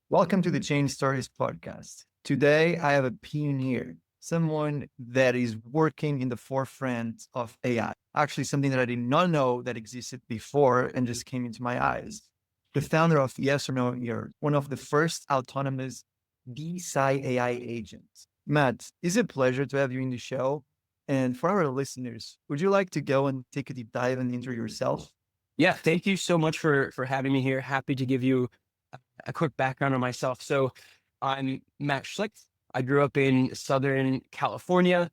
Welcome to the Change Stories podcast. Today, I have a pioneer, someone that is working in the forefront of AI. Actually, something that I did not know that existed before and just came into my eyes. The founder of YesNoError, one of the first autonomous DeSci AI agents. Matt, it's a pleasure to have you in the show. And for our listeners, would you like to go and take a deep dive and intro yourself? Yeah, thank you so much for having me here. Happy to give you a quick background on myself. So I'm Matt Schlick. I grew up in Southern California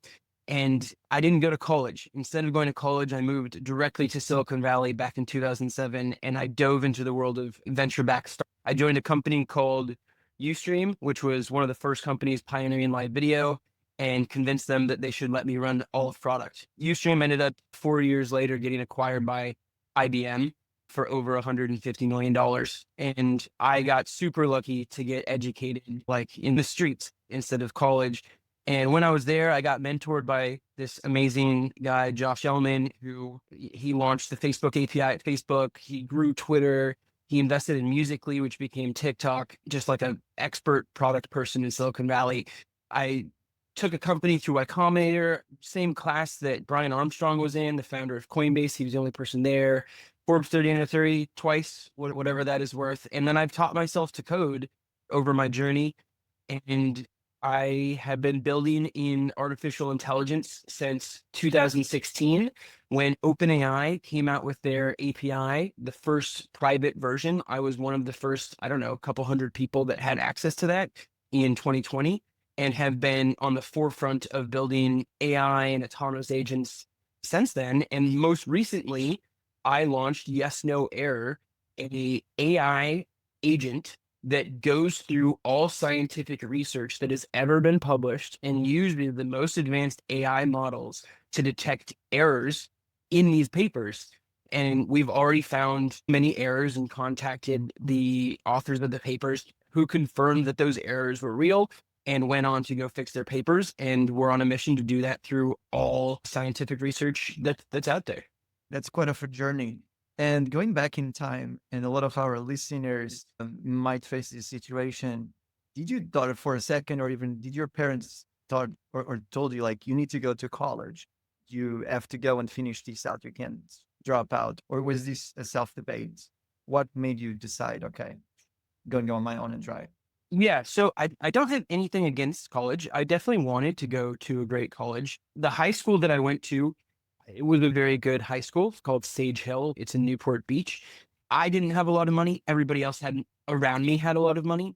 and I didn't go to college. Instead of going to college, I moved directly to Silicon Valley back in 2007 and I dove into the world of venture-backed startups. I joined a company called Ustream, which was one of the first companies pioneering live video, and convinced them that they should let me run all of product. Ustream ended up 4 years later getting acquired by IBM for over $150 million. And I got super lucky to get educated like in the streets instead of college. And when I was there, I got mentored by this amazing guy, Josh Altman, who he launched the Facebook API at Facebook. He grew Twitter. He invested in Musical.ly, which became TikTok, just like an expert product person in Silicon Valley. I took a company through Y Combinator, same class that Brian Armstrong was in, the founder of Coinbase. He was the only person there. Forbes 30 under 30 twice, whatever that is worth. And then I've taught myself to code over my journey. And I have been building in artificial intelligence since 2016 when OpenAI came out with their API, the first private version. I was one of the first, I don't know, a couple hundred people that had access to that in 2020 and have been on the forefront of building AI and autonomous agents since then. And most recently, I launched YesNoError, a AI agent that goes through all scientific research that has ever been published and uses the most advanced AI models to detect errors in these papers. And we've already found many errors and contacted the authors of the papers who confirmed that those errors were real and went on to go fix their papers. And we're on a mission to do that through all scientific research that's out there. That's quite of a journey. And going back in time, and a lot of our listeners might face this situation. Did you thought for a second, or even did your parents thought or told you like you need to go to college? You have to go and finish this out. You can't drop out. Or was this a self debate? What made you decide, okay, gonna go on my own and try? Yeah, so I don't have anything against college. I definitely wanted to go to a great college. The high school that I went to, it was a very good high school. It's called Sage Hill. It's in Newport Beach. I didn't have a lot of money. Everybody else had around me had a lot of money.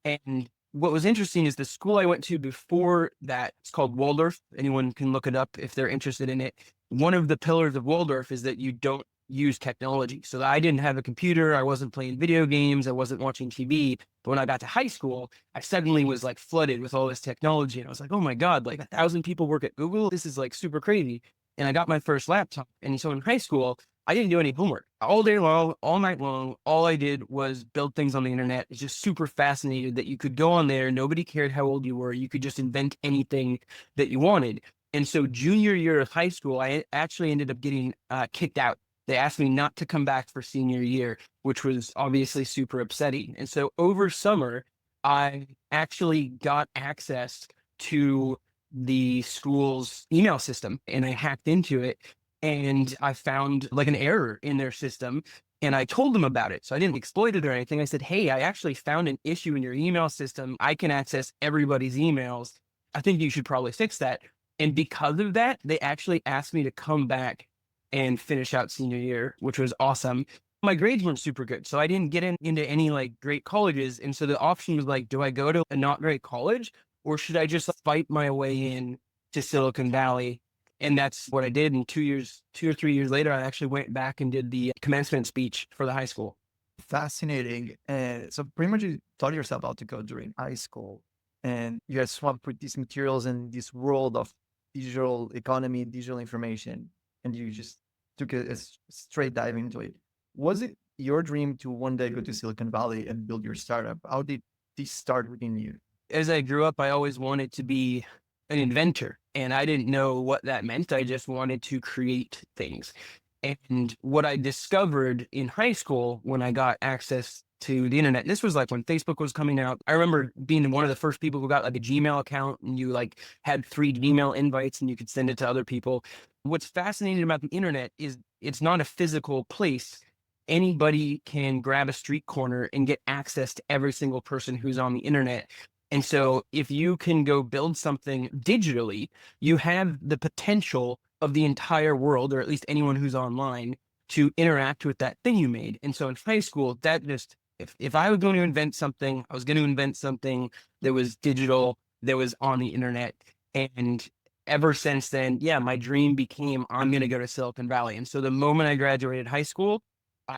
And what was interesting is the school I went to before that, it's called Waldorf. Anyone can look it up if they're interested in it. One of the pillars of Waldorf is that you don't use technology. So I didn't have a computer. I wasn't playing video games. I wasn't watching TV. But when I got to high school, I suddenly was like flooded with all this technology. And I was like, oh my God, like 1,000 people work at Google. This is like super crazy. And I got my first laptop. And so in high school, I didn't do any homework all day long, all night long. All I did was build things on the internet. It's just super fascinated that you could go on there. Nobody cared how old you were. You could just invent anything that you wanted. And so junior year of high school, I actually ended up getting kicked out. They asked me not to come back for senior year, which was obviously super upsetting. And so over summer, I actually got access to the school's email system and I hacked into it and I found like an error in their system and I told them about it. So I didn't exploit it or anything. I said, hey, I actually found an issue in your email system. I can access everybody's emails. I think you should probably fix that. And because of that, they actually asked me to come back and finish out senior year, which was awesome. My grades weren't super good, so I didn't get into any like great colleges. And so the option was like, do I go to a not great college or should I just fight my way in to Silicon Valley? And that's what I did. And 2 or 3 years later, I actually went back and did the commencement speech for the high school. Fascinating. And so pretty much you taught yourself how to code during high school. And you had swamped with these materials and this world of digital economy, digital information, and you just took a straight dive into it. Was it your dream to one day go to Silicon Valley and build your startup? How did this start within you? As I grew up, I always wanted to be an inventor and I didn't know what that meant. I just wanted to create things. And what I discovered in high school when I got access to the internet. This was like when Facebook was coming out. I remember being one of the first people who got like a Gmail account, and you like had 3 Gmail invites and you could send it to other people. What's fascinating about the internet is it's not a physical place. Anybody can grab a street corner and get access to every single person who's on the internet. And so if you can go build something digitally, you have the potential of the entire world, or at least anyone who's online, to interact with that thing you made. And so in high school, that just, if I was going to invent something, I was going to invent something that was digital, that was on the internet. And ever since then, yeah, my dream became, I'm going to go to Silicon Valley. And so the moment I graduated high school, I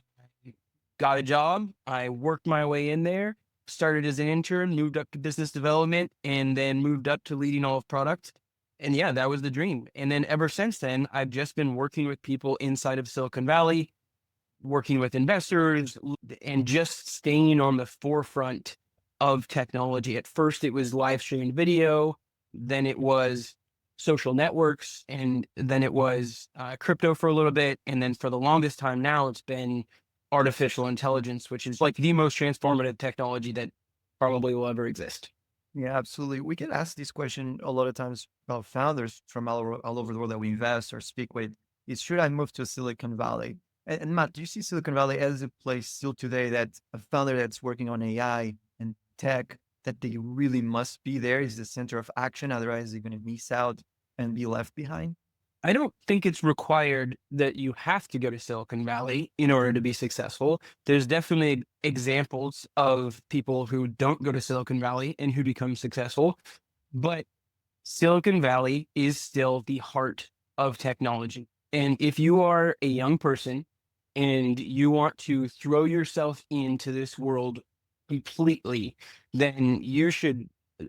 got a job, I worked my way in there, started as an intern, moved up to business development, and then moved up to leading all of product. And yeah, that was the dream. And then ever since then, I've just been working with people inside of Silicon Valley, working with investors, and just staying on the forefront of technology. At first, it was live streaming video, then it was social networks, and then it was crypto for a little bit. And then for the longest time now, it's been artificial intelligence, which is like the most transformative technology that probably will ever exist. Yeah, absolutely. We get asked this question a lot of times about founders from all over the world that we invest or speak with. Is should I move to Silicon Valley? And Matt, do you see Silicon Valley as a place still today that a founder that's working on AI and tech that they really must be there is the center of action? Otherwise, they're going to miss out and be left behind. I don't think it's required that you have to go to Silicon Valley in order to be successful. There's definitely examples of people who don't go to Silicon Valley and who become successful, but Silicon Valley is still the heart of technology. And if you are a young person and you want to throw yourself into this world completely, then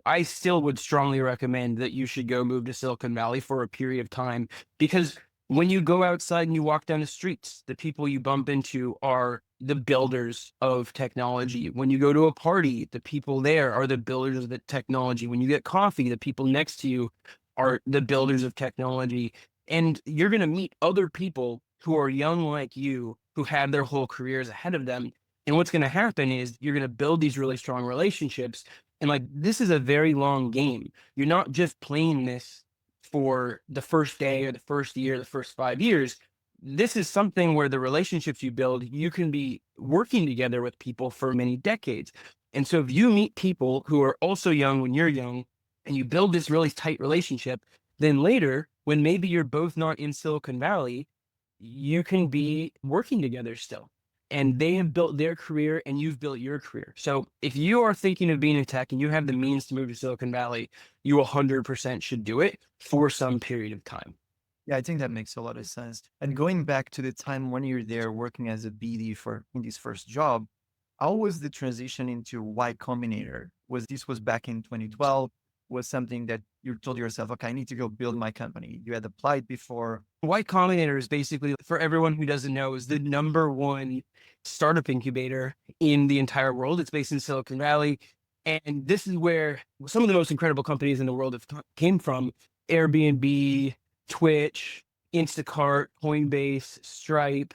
I still would strongly recommend that you should go move to Silicon Valley for a period of time, because when you go outside and you walk down the streets, the people you bump into are the builders of technology. When you go to a party, the people there are the builders of the technology. When you get coffee, the people next to you are the builders of technology. And you're going to meet other people who are young like you, who have their whole careers ahead of them. And what's going to happen is you're going to build these really strong relationships. And like, this is a very long game. You're not just playing this for the first day or the first year, the first 5 years. This is something where the relationships you build, you can be working together with people for many decades. And so if you meet people who are also young when you're young and you build this really tight relationship, then later, when maybe you're both not in Silicon Valley, you can be working together still. And they have built their career and you've built your career. So if you are thinking of being in tech and you have the means to move to Silicon Valley, you 100% should do it for some period of time. Yeah, I think that makes a lot of sense. And going back to the time when you're there working as a BD for in this first job, how was the transition into Y Combinator? Was back in 2012? Was something that you told yourself, okay, I need to go build my company? You had applied before. Y Combinator is basically, for everyone who doesn't know, is the #1 startup incubator in the entire world. It's based in Silicon Valley. And this is where some of the most incredible companies in the world have came from: Airbnb, Twitch, Instacart, Coinbase, Stripe.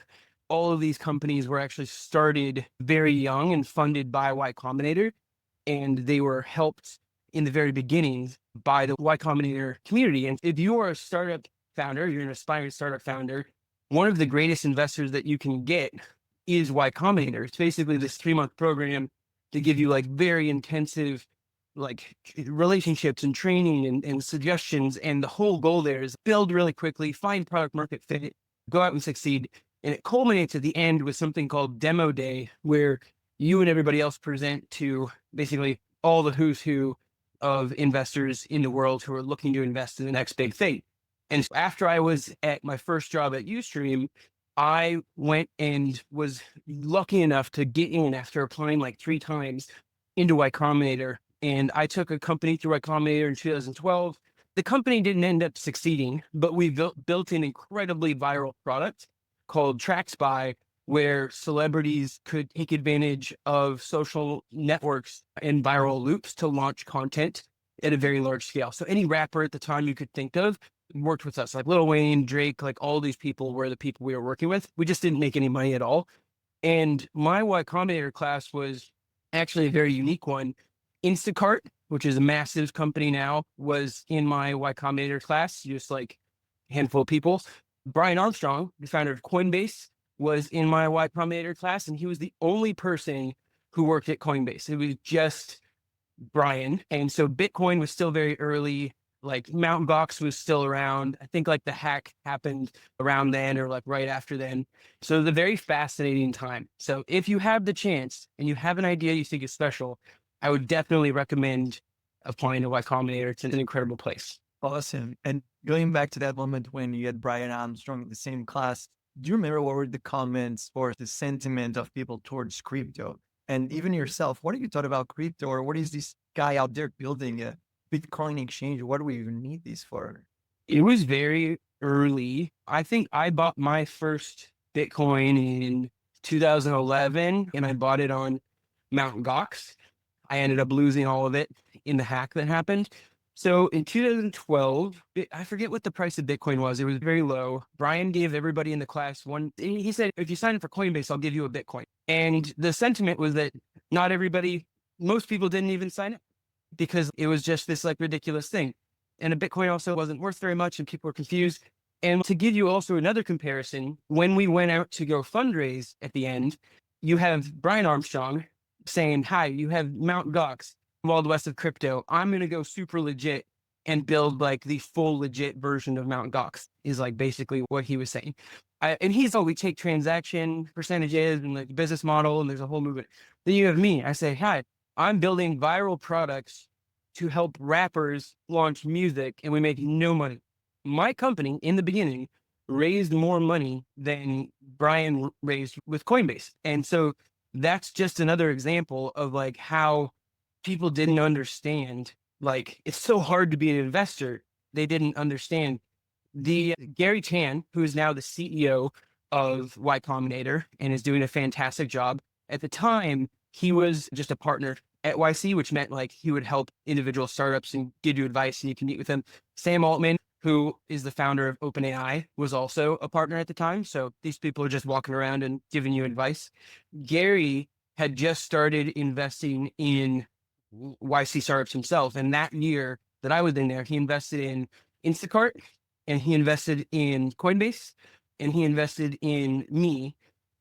All of these companies were actually started very young and funded by Y Combinator. And they were helped in the very beginnings by the Y Combinator community. And if you are a startup founder, you're an aspiring startup founder, one of the greatest investors that you can get is Y Combinator. It's basically this 3-month program to give you like very intensive like relationships and training and suggestions. And the whole goal there is build really quickly, find product market fit, go out and succeed. And it culminates at the end with something called Demo Day, where you and everybody else present to basically all the who's who of investors in the world who are looking to invest in the next big thing. And after I was at my first job at Ustream, I went and was lucky enough to get in after applying like 3 times into Y Combinator. And I took a company through Y Combinator in 2012. The company didn't end up succeeding, but we built an incredibly viral product called TrackSpy, where celebrities could take advantage of social networks and viral loops to launch content at a very large scale. So any rapper at the time you could think of worked with us, like Lil Wayne, Drake, like all these people were the people we were working with. We just didn't make any money at all. And my Y Combinator class was actually a very unique one. Instacart, which is a massive company now, was in my Y Combinator class, just like a handful of people. Brian Armstrong, the founder of Coinbase, was in my Y Combinator class, and he was the only person who worked at Coinbase. It was just Brian. And so Bitcoin was still very early. Like Mt. Gox was still around. I think like the hack happened around then or like right after then. So it was a very fascinating time. So if you have the chance and you have an idea you think is special, I would definitely recommend applying to Y Combinator. It's an incredible place. Awesome. And going back to that moment when you had Brian Armstrong in the same class, do you remember what were the comments or the sentiment of people towards crypto? And even yourself, what do you thought about crypto, or what is this guy out there building a Bitcoin exchange? What do we even need this for? It was very early. I think I bought my first Bitcoin in 2011 and I bought it on Mt. Gox. I ended up losing all of it in the hack that happened. So in 2012, I forget what the price of Bitcoin was. It was very low. Brian gave everybody in the class one. He said, if you sign up for Coinbase, I'll give you a Bitcoin. And the sentiment was that not everybody, most people didn't even sign up because it was just this like ridiculous thing. And a Bitcoin also wasn't worth very much and people were confused. And to give you also another comparison, when we went out to go fundraise at the end, you have Brian Armstrong saying, hi, you have Mt. Gox, Wild West of crypto. I'm going to go super legit and build like the full legit version of Mt. Gox is like basically what he was saying. And he's, we take transaction percentages and like business model and there's a whole movement. Then you have me. I say, hi, I'm building viral products to help rappers launch music and we make no money. My company in the beginning raised more money than Brian raised with Coinbase. And so that's just another example of like how people didn't understand. Like it's so hard to be an investor. They didn't understand. The Gary Chan, who is now the CEO of Y Combinator and is doing a fantastic job. At the time, he was just a partner at YC, which meant like he would help individual startups and give you advice and you can meet with him. Sam Altman, who is the founder of OpenAI, was also a partner at the time. So these people are just walking around and giving you advice. Gary had just started investing in YC startups himself. And that year that I was in there, he invested in Instacart and he invested in Coinbase and he invested in me.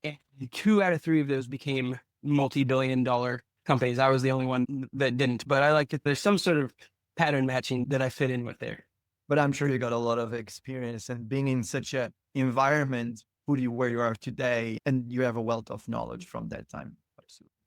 And 2 out of 3 of those became multi-billion-dollar companies. I was the only one that didn't, but I like that there's some sort of pattern matching that I fit in with there. But I'm sure you got a lot of experience, and being in such a environment put you where you are today, and you have a wealth of knowledge from that time.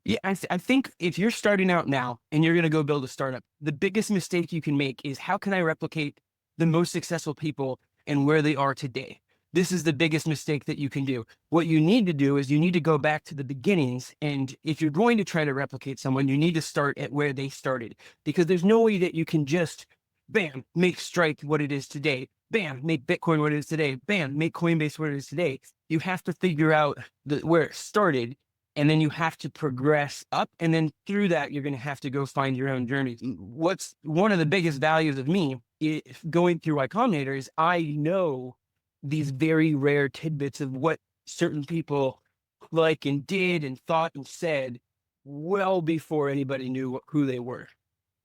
Yeah, I think if you're starting out now and you're going to go build a startup, the biggest mistake you can make is how can I replicate the most successful people and where they are today? This is the biggest mistake that you can do. What you need to do is you need to go back to the beginnings. And if you're going to try to replicate someone, you need to start at where they started, because there's no way that you can just, bam, make Strike what it is today. Bam, make Bitcoin what it is today. Bam, make Coinbase what it is today. You have to figure out where it started. And then you have to progress up. And then through that, you're going to have to go find your own journey. What's one of the biggest values of me going through Y Combinator is I know these very rare tidbits of what certain people like and did and thought and said well before anybody knew who they were.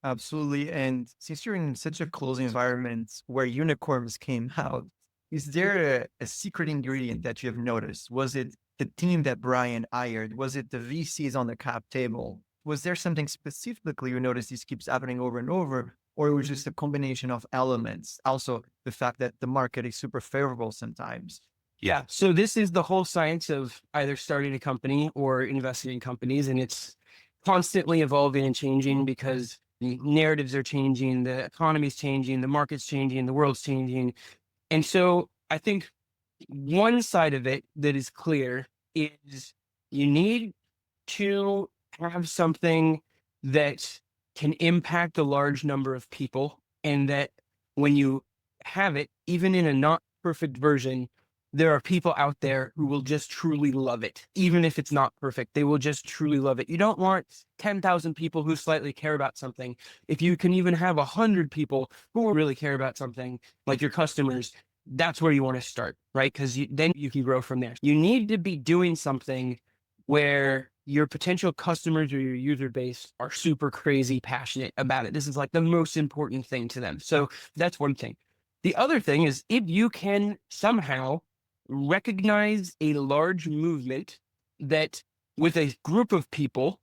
Absolutely. And since you're in such a closed environment where unicorns came out, is there a secret ingredient that you have noticed? Was it the team that Brian hired? Was it the VCs on the cap table? Was there something specifically you noticed this keeps happening over and over? Or it was just a combination of elements? Also, the fact that the market is super favorable sometimes. Yeah. So this is the whole science of either starting a company or investing in companies. And it's constantly evolving and changing because the narratives are changing, the economy's changing, the market's changing, the world's changing. And so I think one side of it that is clear is you need to have something that can impact a large number of people, and that when you have it, even in a not perfect version, there are people out there who will just truly love it. Even if it's not perfect, they will just truly love it. You don't want 10,000 people who slightly care about something. If you can even have 100 people who really care about something, like your customers, that's where you want to start, right? Because then you can grow from there. You need to be doing something where your potential customers or your user base are super crazy passionate about it. This is like the most important thing to them. So that's one thing. The other thing is if you can somehow recognize a large movement that with a group of people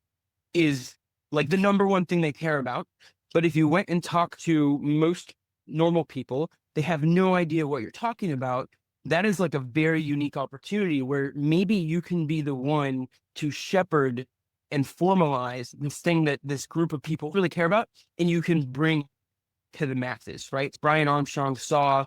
is like the number one thing they care about. But if you went and talked to most normal people, they have no idea what you're talking about. That is like a very unique opportunity where maybe you can be the one to shepherd and formalize this thing that this group of people really care about, and you can bring to the masses, right? Brian Armstrong saw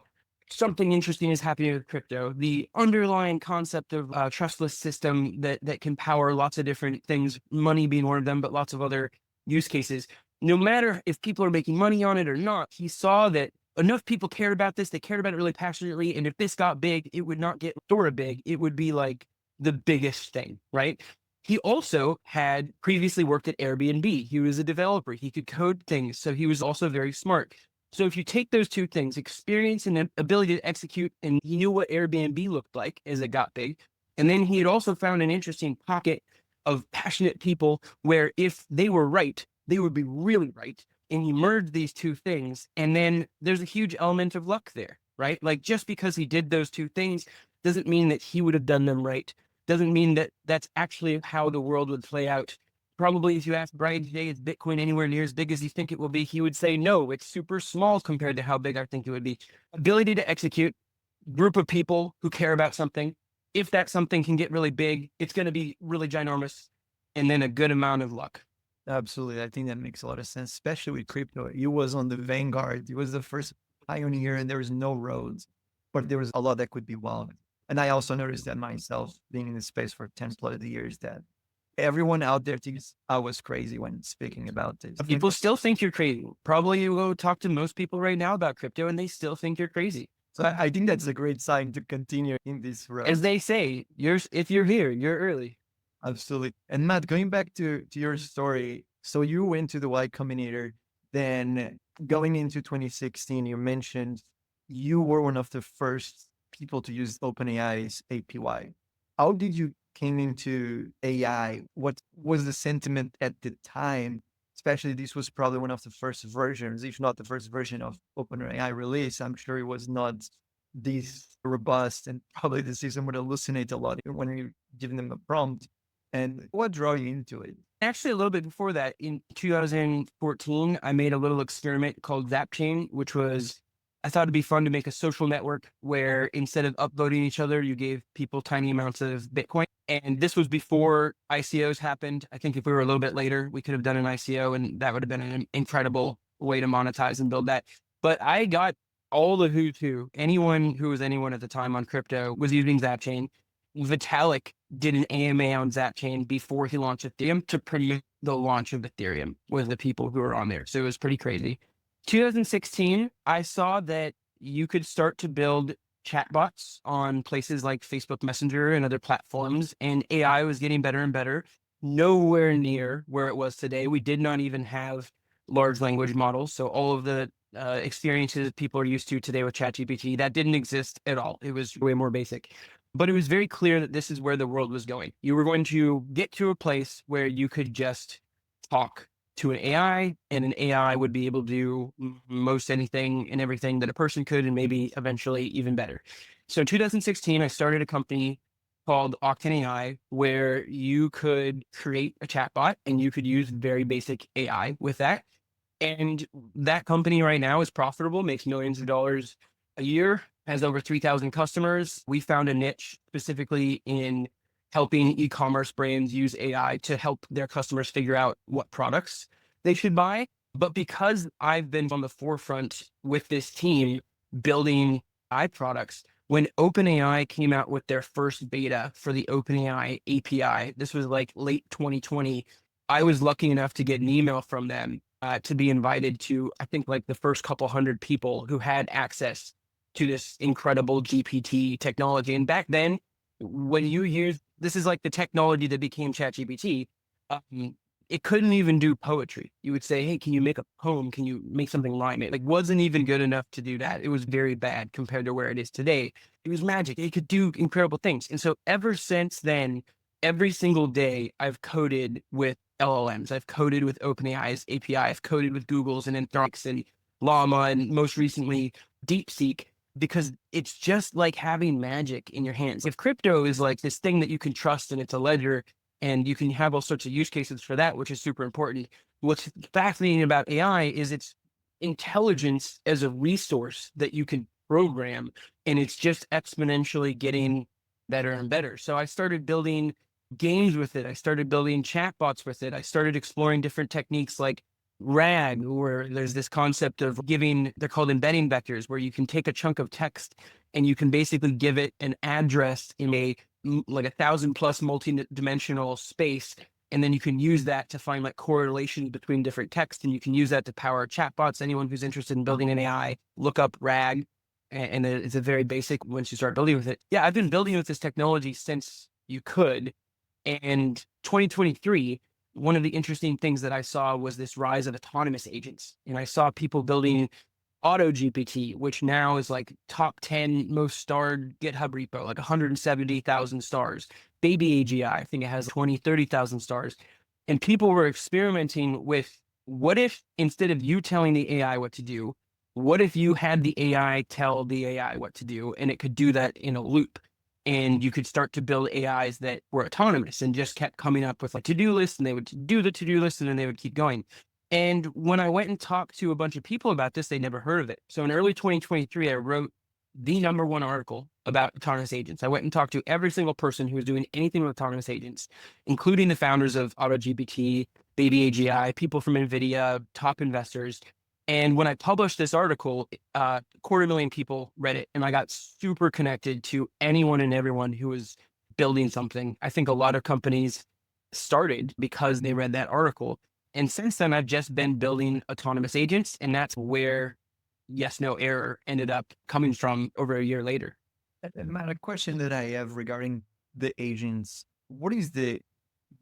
something interesting is happening with crypto. The underlying concept of a trustless system that can power lots of different things, money being one of them, but lots of other use cases. No matter if people are making money on it or not, he saw that enough people cared about this. They cared about it really passionately. And if this got big, it would not get Dora big. It would be like the biggest thing, right? He also had previously worked at Airbnb. He was a developer. He could code things. So he was also very smart. So if you take those two things, experience and ability to execute, and he knew what Airbnb looked like as it got big. And then he had also found an interesting pocket of passionate people where if they were right, they would be really right. And he merged these two things. And then there's a huge element of luck there, right? Like just because he did those two things doesn't mean that he would have done them right. Doesn't mean that that's actually how the world would play out. Probably if you ask Brian today, is Bitcoin anywhere near as big as you think it will be? He would say, no, it's super small compared to how big I think it would be. Ability to execute, group of people who care about something. If that something can get really big, it's going to be really ginormous. And then a good amount of luck. Absolutely. I think that makes a lot of sense, especially with crypto. He was on the vanguard. He was the first pioneer and there was no roads, but there was a lot that could be wild. And I also noticed that myself being in the space for 10 plus years that everyone out there thinks I was crazy when speaking about this. People still think you're crazy. Probably you go talk to most people right now about crypto and they still think you're crazy. So I think that's a great sign to continue in this road. As they say, if you're here, you're early. Absolutely. And Matt, going back to your story, so you went to the Y Combinator, then going into 2016, you mentioned you were one of the first people to use OpenAI's API. How did you came into AI? What was the sentiment at the time? Especially this was probably one of the first versions, if not the first version of OpenAI release. I'm sure it was not this robust and probably the system would hallucinate a lot when you're giving them a prompt. And what drew you into it? Actually, a little bit before that, in 2014, I made a little experiment called ZapChain, which was, I thought it'd be fun to make a social network where instead of upvoting each other, you gave people tiny amounts of Bitcoin. And this was before ICOs happened. I think if we were a little bit later, we could have done an ICO and that would have been an incredible way to monetize and build that. But I got all the who's who. Anyone who was anyone at the time on crypto was using ZapChain. Vitalik did an AMA on ZapChain before he launched Ethereum to promote the launch of Ethereum with the people who were on there. So it was pretty crazy. 2016, I saw that you could start to build chatbots on places like Facebook Messenger and other platforms, and AI was getting better and better. Nowhere near where it was today. We did not even have large language models. So all of the experiences people are used to today with ChatGPT, that didn't exist at all. It was way more basic. But it was very clear that this is where the world was going. You were going to get to a place where you could just talk to an AI and an AI would be able to do most anything and everything that a person could, and maybe eventually even better. So in 2016, I started a company called Octane AI where you could create a chatbot and you could use very basic AI with that. And that company right now is profitable, makes millions of dollars a year, has over 3,000 customers. We found a niche specifically in helping e-commerce brands use AI to help their customers figure out what products they should buy. But because I've been on the forefront with this team building AI products, when OpenAI came out with their first beta for the OpenAI API, this was like late 2020, I was lucky enough to get an email from them to be invited to, I think, like the first couple hundred people who had access to this incredible GPT technology. And back then, when you use, this is like the technology that became ChatGPT, it couldn't even do poetry. You would say, hey, can you make a poem? Can you make something rhyme? It like wasn't even good enough to do that. It was very bad compared to where it is today. It was magic. It could do incredible things. And so ever since then, every single day I've coded with LLMs. I've coded with OpenAI's API. I've coded with Google's and Anthropic and Llama, and most recently DeepSeek, because it's just like having magic in your hands. If crypto is like this thing that you can trust and it's a ledger and you can have all sorts of use cases for that, which is super important. What's fascinating about AI is its intelligence as a resource that you can program, and it's just exponentially getting better and better. So I started building games with it. I started building chatbots with it. I started exploring different techniques like RAG, where there's this concept of giving, they're called embedding vectors, where you can take a chunk of text and you can basically give it an address in a like 1,000+ multi-dimensional space. And then you can use that to find like correlations between different text. And you can use that to power chatbots. Anyone who's interested in building an AI, look up RAG. And it's a very basic once you start building with it. Yeah, I've been building with this technology since you could. And 2023, one of the interesting things that I saw was this rise of autonomous agents. And I saw people building Auto GPT, which now is like top 10 most starred GitHub repo, like 170,000 stars. Baby AGI, I think it has 20, 30,000 stars. And people were experimenting with, what if instead of you telling the AI what to do, what if you had the AI tell the AI what to do, and it could do that in a loop? And you could start to build AIs that were autonomous and just kept coming up with a to-do list, and they would do the to-do list, and then they would keep going. And when I went and talked to a bunch of people about this, they never heard of it. So in early 2023, I wrote the #1 article about autonomous agents. I went and talked to every single person who was doing anything with autonomous agents, including the founders of AutoGPT, Baby AGI, people from NVIDIA, top investors. And when I published this article, 250,000 people read it, and I got super connected to anyone and everyone who was building something. I think a lot of companies started because they read that article. And since then, I've just been building autonomous agents, and that's where YesNoError ended up coming from over a year later. And Matt, a question that I have regarding the agents, what is the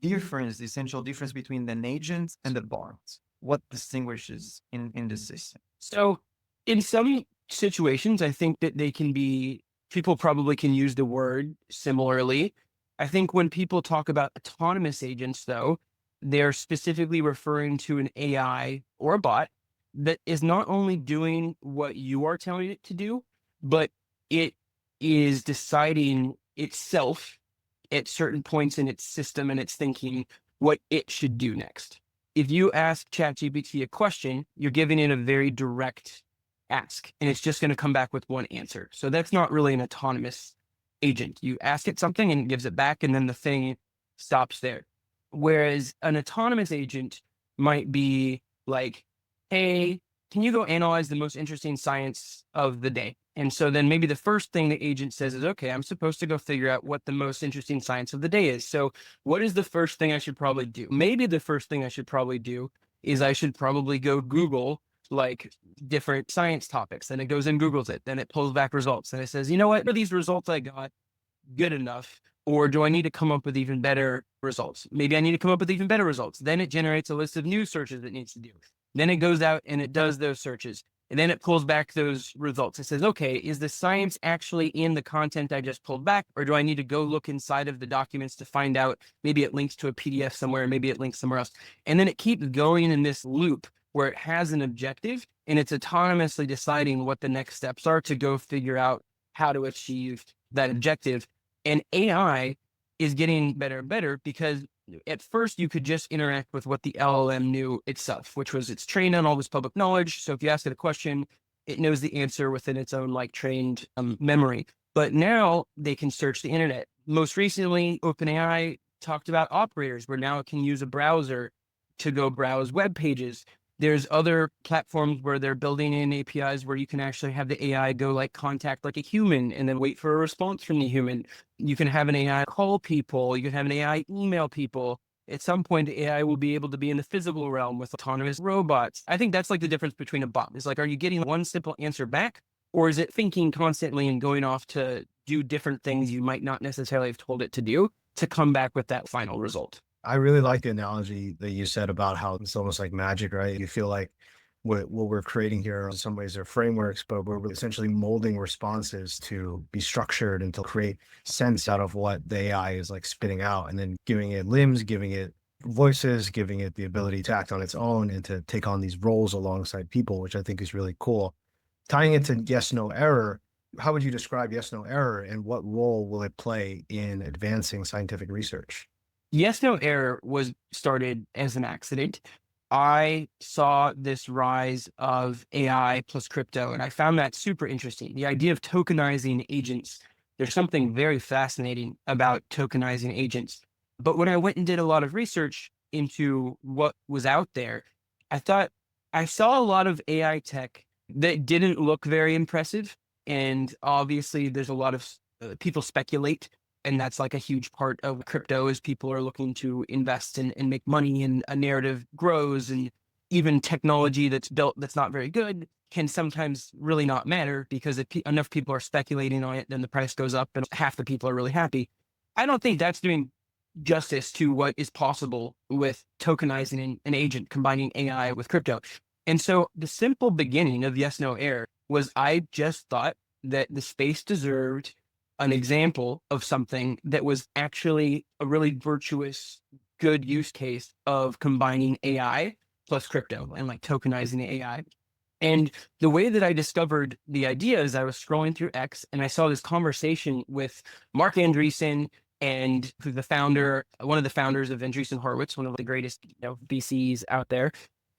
difference, the essential difference between an agent and a bot? What distinguishes in the system? So in some situations, I think that they can be, people probably can use the word similarly. I think when people talk about autonomous agents, though, they're specifically referring to an AI or a bot that is not only doing what you are telling it to do, but it is deciding itself at certain points in its system and its thinking what it should do next. If you ask ChatGPT a question, you're giving it a very direct ask, and it's just going to come back with one answer. So that's not really an autonomous agent. You ask it something and it gives it back, and then the thing stops there. Whereas an autonomous agent might be like, hey, can you go analyze the most interesting science of the day? And so then maybe the first thing the agent says is, okay, I'm supposed to go figure out what the most interesting science of the day is. So what is the first thing I should probably do? Maybe the first thing I should probably do is I should probably go Google like different science topics. Then it goes and Googles it. Then it pulls back results. And it says, you know what, are these results I got good enough? Or do I need to come up with even better results? Maybe I need to come up with even better results. Then it generates a list of new searches it needs to do. Then it goes out and it does those searches. And then it pulls back those results. It says, okay, is the science actually in the content I just pulled back? Or do I need to go look inside of the documents to find out? Maybe it links to a PDF somewhere, maybe it links somewhere else. And then it keeps going in this loop where it has an objective and it's autonomously deciding what the next steps are to go figure out how to achieve that objective. And AI is getting better and better because at first you could just interact with what the LLM knew itself, which was it's trained on all this public knowledge. So if you ask it a question, it knows the answer within its own like trained memory. But now they can search the internet. Most recently, OpenAI talked about operators, where now it can use a browser to go browse web pages. There's other platforms where they're building in APIs where you can actually have the AI go like contact like a human and then wait for a response from the human. You can have an AI call people. You can have an AI email people. At some point, AI will be able to be in the physical realm with autonomous robots. I think that's like the difference between a bot. It's like, are you getting one simple answer back, or is it thinking constantly and going off to do different things you might not necessarily have told it to do to come back with that final result? I really like the analogy that you said about how it's almost like magic, right? You feel like what we're creating here in some ways are frameworks, but we're essentially molding responses to be structured and to create sense out of what the AI is like spitting out, and then giving it limbs, giving it voices, giving it the ability to act on its own and to take on these roles alongside people, which I think is really cool. Tying it to yes, no error, how would you describe yes, no error, and what role will it play in advancing scientific research? YesNoError was started as an accident. I saw this rise of AI plus crypto, and I found that super interesting. The idea of tokenizing agents, there's something very fascinating about tokenizing agents. But when I went and did a lot of research into what was out there, I thought I saw a lot of AI tech that didn't look very impressive. And obviously, there's a lot of people speculate, and that's like a huge part of crypto is people are looking to invest and make money, and a narrative grows, and even technology that's built that's not very good can sometimes really not matter, because if enough people are speculating on it, then the price goes up and half the people are really happy. I don't think that's doing justice to what is possible with tokenizing an agent, combining AI with crypto. And so the simple beginning of Yes No Error was I just thought that the space deserved an example of something that was actually a really virtuous, good use case of combining AI plus crypto and like tokenizing the AI. And the way that I discovered the idea is I was scrolling through X and I saw this conversation with Mark Andreessen and who's the founder, one of the founders of Andreessen Horowitz, one of the greatest VCs out there,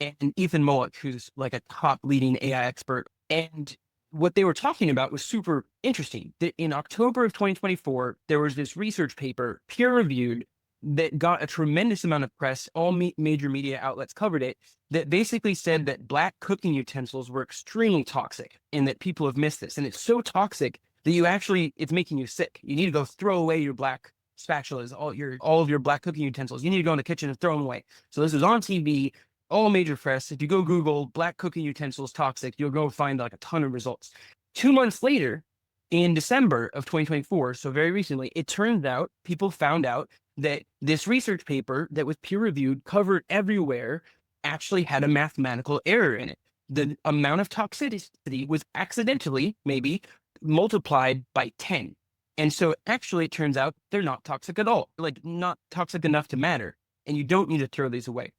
and Ethan Mollick, who's like a top leading AI expert. And what they were talking about was super interesting. That in October of 2024, there was this research paper, peer reviewed, that got a tremendous amount of press. All major media outlets covered it. That basically said that black cooking utensils were extremely toxic, and that people have missed this. And it's so toxic that it's making you sick. You need to go throw away your black spatulas, all of your black cooking utensils. You need to go in the kitchen and throw them away. So this was on TV, all major press. If you go Google black cooking utensils toxic, you'll go find like a ton of results. 2 months later, in December of 2024, so very recently, it turned out people found out that this research paper that was peer reviewed, covered everywhere, actually had a mathematical error in it. The amount of toxicity was accidentally, maybe, multiplied by 10. And so actually, it turns out they're not toxic at all, like not toxic enough to matter. And you don't need to throw these away.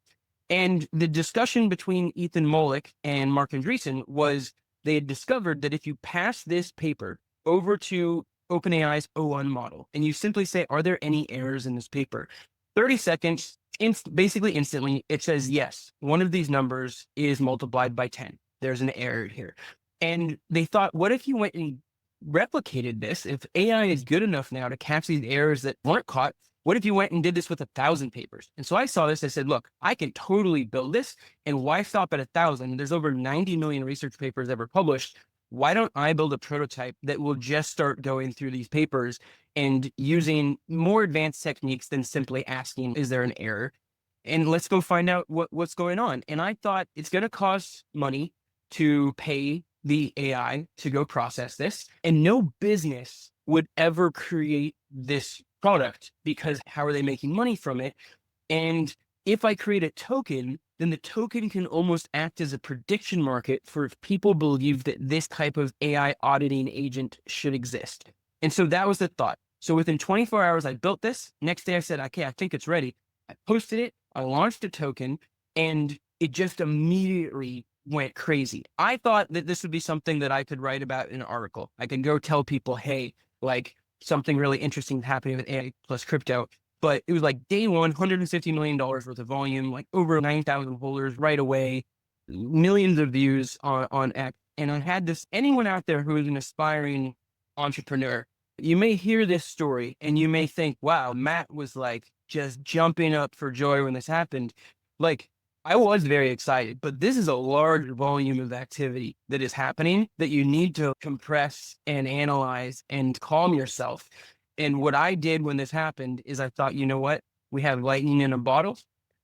And the discussion between Ethan Mollick and Mark Andreessen was they had discovered that if you pass this paper over to OpenAI's O1 model and you simply say, are there any errors in this paper? 30 seconds, basically instantly, it says, yes, one of these numbers is multiplied by 10. There's an error here. And they thought, what if you went and replicated this? If AI is good enough now to catch these errors that weren't caught, what if you went and did this with 1,000 papers? And so I saw this, I said, look, I can totally build this. And why stop at 1,000? There's over 90 million research papers ever published. Why don't I build a prototype that will just start going through these papers and using more advanced techniques than simply asking, is there an error? And let's go find out what's going on. And I thought it's going to cost money to pay the AI to go process this. And no business would ever create this product, because how are they making money from it? And if I create a token, then the token can almost act as a prediction market for if people believe that this type of AI auditing agent should exist. And so that was the thought. So within 24 hours, I built this. Next day, I said, okay, I think it's ready. I posted it, I launched a token, and it just immediately went crazy. I thought that this would be something that I could write about in an article. I could go tell people, hey, like, something really interesting happening with AI plus crypto. But it was like day one, $150 million worth of volume, like over 9,000 holders right away, millions of views on X. And I had this, anyone out there who is an aspiring entrepreneur, you may hear this story and you may think, wow, Matt was like just jumping up for joy when this happened. Like, I was very excited, but this is a large volume of activity that is happening that you need to compress and analyze and calm yourself. And what I did when this happened is I thought, you know what? We have lightning in a bottle.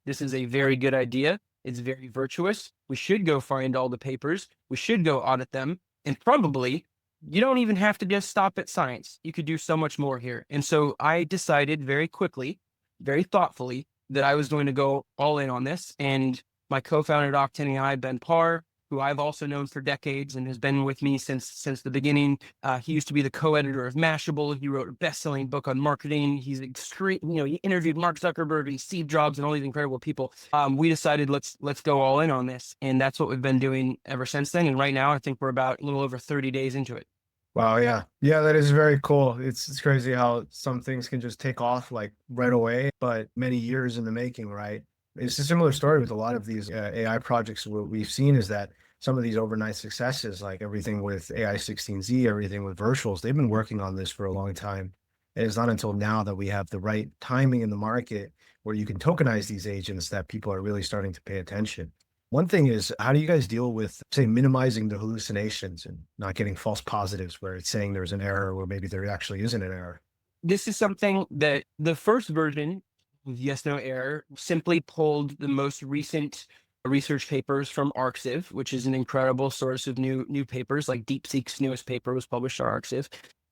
This is a very good idea. It's very virtuous. We should go find all the papers. We should go audit them. And probably you don't even have to just stop at science. You could do so much more here. And so I decided very quickly, very thoughtfully, that I was going to go all in on this. And my co-founder at Octane AI, Ben Parr, who I've also known for decades and has been with me since the beginning. He used to be the co-editor of Mashable. He wrote a best-selling book on marketing. He's extreme, he interviewed Mark Zuckerberg and Steve Jobs and all these incredible people. We decided let's go all in on this, and that's what we've been doing ever since then. And right now, I think we're about a little over 30 days into it. Wow, yeah. Yeah, that is very cool. It's crazy how some things can just take off like right away, but many years in the making, right? It's a similar story with a lot of these AI projects. What we've seen is that some of these overnight successes, like everything with AI 16Z, everything with virtuals, they've been working on this for a long time. And it's not until now that we have the right timing in the market where you can tokenize these agents that people are really starting to pay attention. One thing is, how do you guys deal with, say, minimizing the hallucinations and not getting false positives where it's saying there's an error where maybe there actually isn't an error? This is something that the first version of YesNoError simply pulled the most recent research papers from Arxiv, which is an incredible source of new papers. Like DeepSeek's newest paper was published on Arxiv,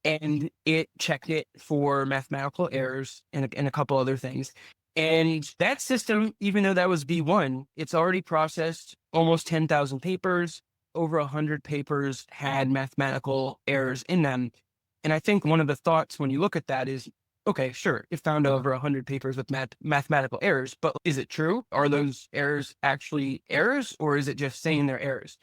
and it checked it for mathematical errors and a couple other things. And that system, even though that was V1, it's already processed almost 10,000 papers. Over 100 papers had mathematical errors in them. And I think one of the thoughts when you look at that is, okay, sure, it found over 100 papers with mathematical errors, but is it true? Are those errors actually errors, or is it just saying they're errors?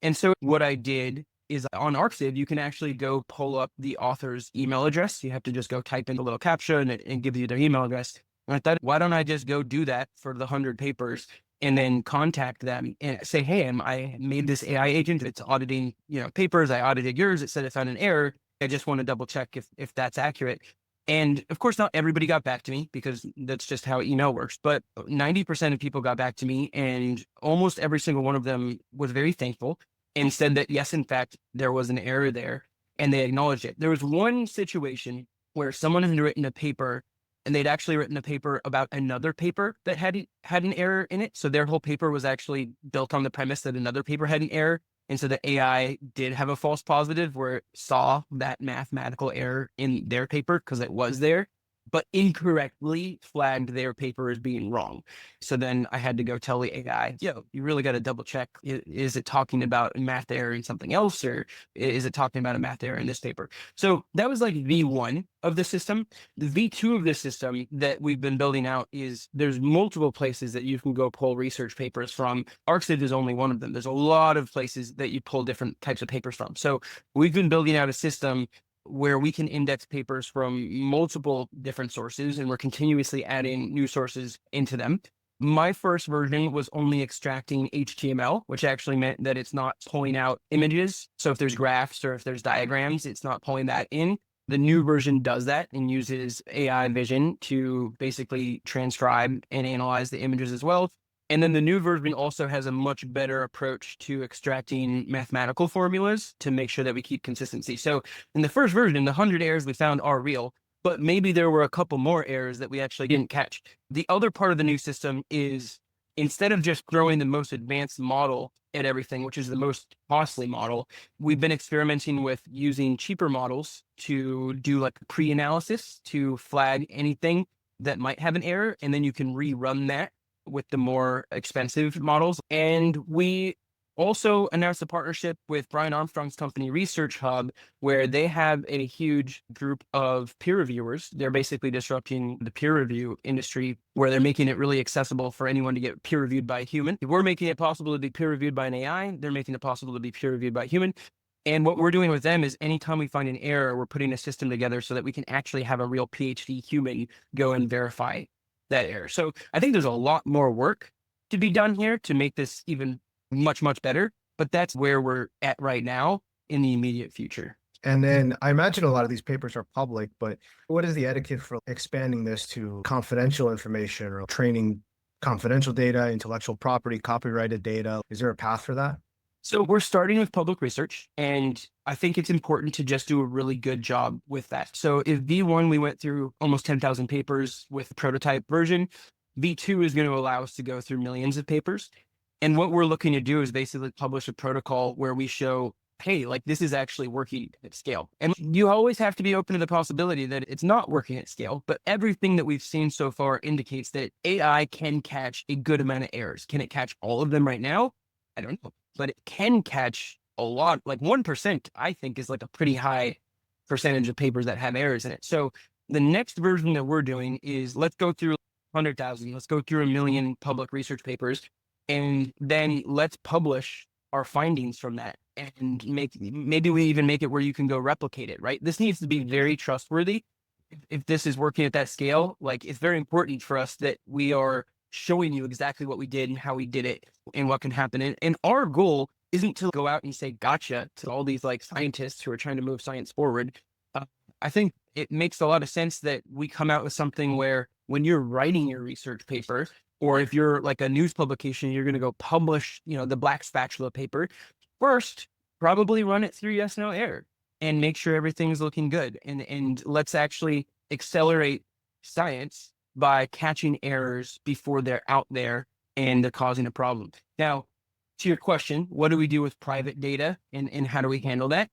And so what I did is on Arxiv, you can actually go pull up the author's email address. You have to just go type in a little captcha and it gives you their email address. And I thought, why don't I just go do that for the 100 papers and then contact them and say, hey, I made this AI agent. It's auditing, papers. I audited yours. It said it found an error. I just want to double check if that's accurate. And of course, not everybody got back to me because that's just how email works. But 90% of people got back to me, and almost every single one of them was very thankful and said that, yes, in fact, there was an error there, and they acknowledged it. There was one situation where someone had written a paper, and they'd actually written a paper about another paper that had an error in it. So their whole paper was actually built on the premise that another paper had an error. And so the AI did have a false positive where it saw that mathematical error in their paper because it was there, but incorrectly flagged their paper as being wrong. So then I had to go tell the AI, yo, you really got to double check. Is it talking about a math error in something else, or is it talking about a math error in this paper? So that was like V1 of the system. The V2 of the system that we've been building out is there's multiple places that you can go pull research papers from. Arxiv is only one of them. There's a lot of places that you pull different types of papers from. So we've been building out a system where we can index papers from multiple different sources, and we're continuously adding new sources into them. My first version was only extracting HTML, which actually meant that it's not pulling out images. So if there's graphs or if there's diagrams, it's not pulling that in. The new version does that and uses AI vision to basically transcribe and analyze the images as well. And then the new version also has a much better approach to extracting mathematical formulas to make sure that we keep consistency. So in the first version, the 100 errors we found are real, but maybe there were a couple more errors that we actually didn't catch. The other part of the new system is instead of just throwing the most advanced model at everything, which is the most costly model, we've been experimenting with using cheaper models to do like pre-analysis to flag anything that might have an error. And then you can rerun that with the more expensive models. And we also announced a partnership with Brian Armstrong's company, Research Hub, where they have a huge group of peer reviewers. They're basically disrupting the peer review industry, where they're making it really accessible for anyone to get peer reviewed by a human. We're making it possible to be peer reviewed by an AI. They're making it possible to be peer reviewed by a human. And what we're doing with them is anytime we find an error, we're putting a system together so that we can actually have a real PhD human go and verify that error. So I think there's a lot more work to be done here to make this even much, much better, but that's where we're at right now in the immediate future. And then I imagine a lot of these papers are public, but what is the etiquette for expanding this to confidential information or training confidential data, intellectual property, copyrighted data? Is there a path for that? So we're starting with public research, and I think it's important to just do a really good job with that. So if V1, we went through almost 10,000 papers with the prototype version, V2 is going to allow us to go through millions of papers. And what we're looking to do is basically publish a protocol where we show, hey, like this is actually working at scale. And you always have to be open to the possibility that it's not working at scale. But everything that we've seen so far indicates that AI can catch a good amount of errors. Can it catch all of them right now? I don't know, but it can catch a lot. Like 1%, I think, is like a pretty high percentage of papers that have errors in it. So the next version that we're doing is let's go through 100,000, let's go through 1 million public research papers, and then let's publish our findings from that and maybe we even make it where you can go replicate it, right? This needs to be very trustworthy. If this is working at that scale, like it's very important for us that we are showing you exactly what we did and how we did it and what can happen. And our goal isn't to go out and say gotcha to all these like scientists who are trying to move science forward. Uh, I think it makes a lot of sense that we come out with something where when you're writing your research paper, or if you're like a news publication, you're going to go publish, the Black Spatula paper first, probably run it through YesNoError and make sure everything's looking good. And let's actually accelerate science by catching errors before they're out there and they're causing a problem. Now, to your question, what do we do with private data and how do we handle that?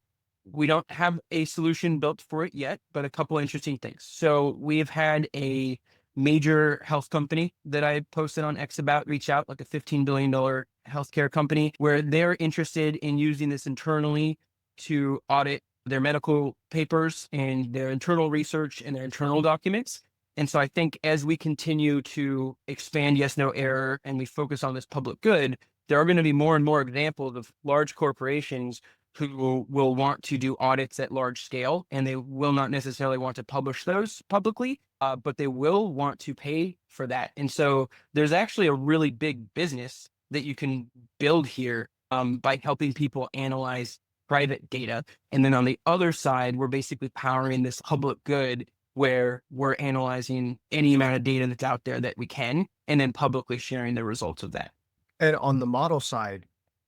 We don't have a solution built for it yet, but a couple interesting things. So we've had a major health company that I posted on X about reach out, like a $15 billion healthcare company, where they're interested in using this internally to audit their medical papers and their internal research and their internal documents. And so I think as we continue to expand YesNoError and we focus on this public good, there are going to be more and more examples of large corporations who will want to do audits at large scale, and they will not necessarily want to publish those publicly, but they will want to pay for that. And so there's actually a really big business that you can build here by helping people analyze private data. And then on the other side, we're basically powering this public good where we're analyzing any amount of data that's out there that we can, and then publicly sharing the results of that. And on the model side,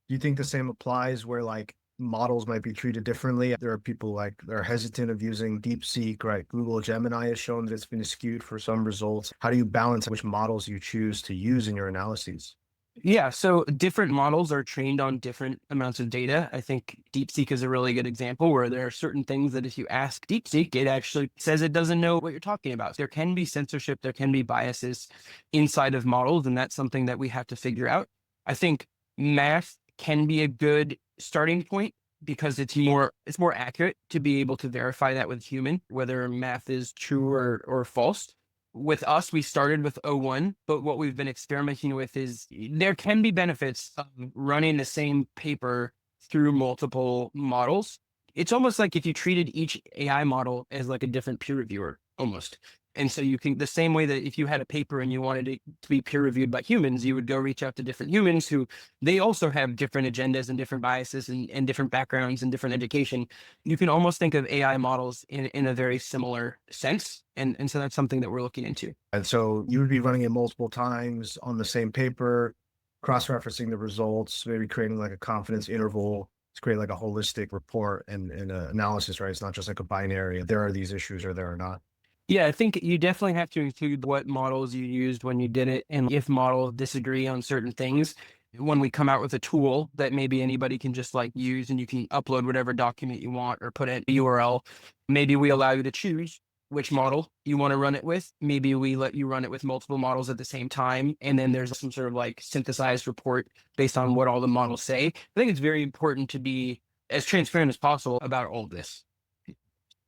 do you think the same applies where like models might be treated differently? There are people like that are hesitant of using DeepSeek, right? Google Gemini has shown that it's been skewed for some results. How do you balance which models you choose to use in your analyses? Yeah, so different models are trained on different amounts of data. I think DeepSeek is a really good example where there are certain things that if you ask DeepSeek, it actually says it doesn't know what you're talking about. There can be censorship, there can be biases inside of models, and that's something that we have to figure out. I think math can be a good starting point because it's more accurate to be able to verify that with human, whether math is true or false. With us, we started with O1, but what we've been experimenting with is there can be benefits of running the same paper through multiple models. It's almost like if you treated each AI model as like a different peer reviewer, almost. And so you can, the same way that if you had a paper and you wanted it to be peer reviewed by humans, you would go reach out to different humans who they also have different agendas and different biases and different backgrounds and different education. You can almost think of AI models in a very similar sense. And so that's something that we're looking into. And so you would be running it multiple times on the same paper, cross-referencing the results, maybe creating like a confidence interval to create like a holistic report and analysis, right? It's not just like a binary. There are these issues or there are not. Yeah, I think you definitely have to include what models you used when you did it. And if models disagree on certain things, when we come out with a tool that maybe anybody can just like use and you can upload whatever document you want or put in a URL, maybe we allow you to choose which model you want to run it with. Maybe we let you run it with multiple models at the same time. And then there's some sort of like synthesized report based on what all the models say. I think it's very important to be as transparent as possible about all of this.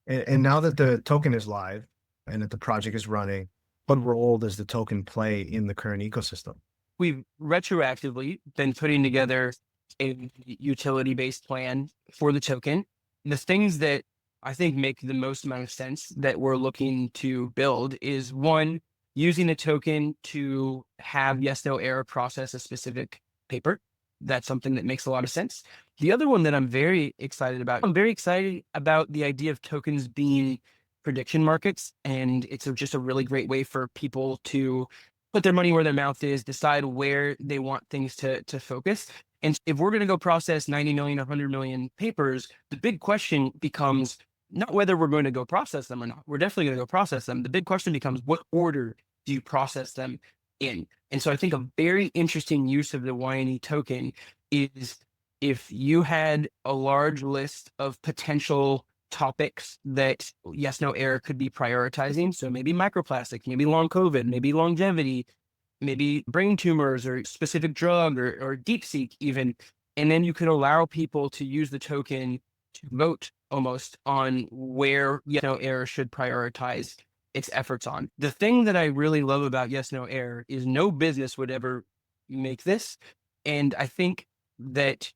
And now that the token is live and that the project is running, what role does the token play in the current ecosystem? We've retroactively been putting together a utility-based plan for the token. The things that I think make the most amount of sense that we're looking to build is one, using the token to have YesNoError process a specific paper. That's something that makes a lot of sense. The other one that I'm very excited about the idea of tokens being prediction markets. And it's just a really great way for people to put their money where their mouth is, decide where they want things to focus. And if we're going to go process 90 million, 100 million papers, the big question becomes not whether we're going to go process them or not. We're definitely going to go process them. The big question becomes what order do you process them in? And so I think a very interesting use of the YNE token is if you had a large list of potential topics that YesNoError could be prioritizing. So maybe microplastics, maybe long COVID, maybe longevity. maybe brain tumors or specific drug or DeepSeek even. And then you could allow people to use the token to vote almost on where YesNoError should prioritize its efforts on. The thing that I really love about YesNoError is no business would ever make this. And I think that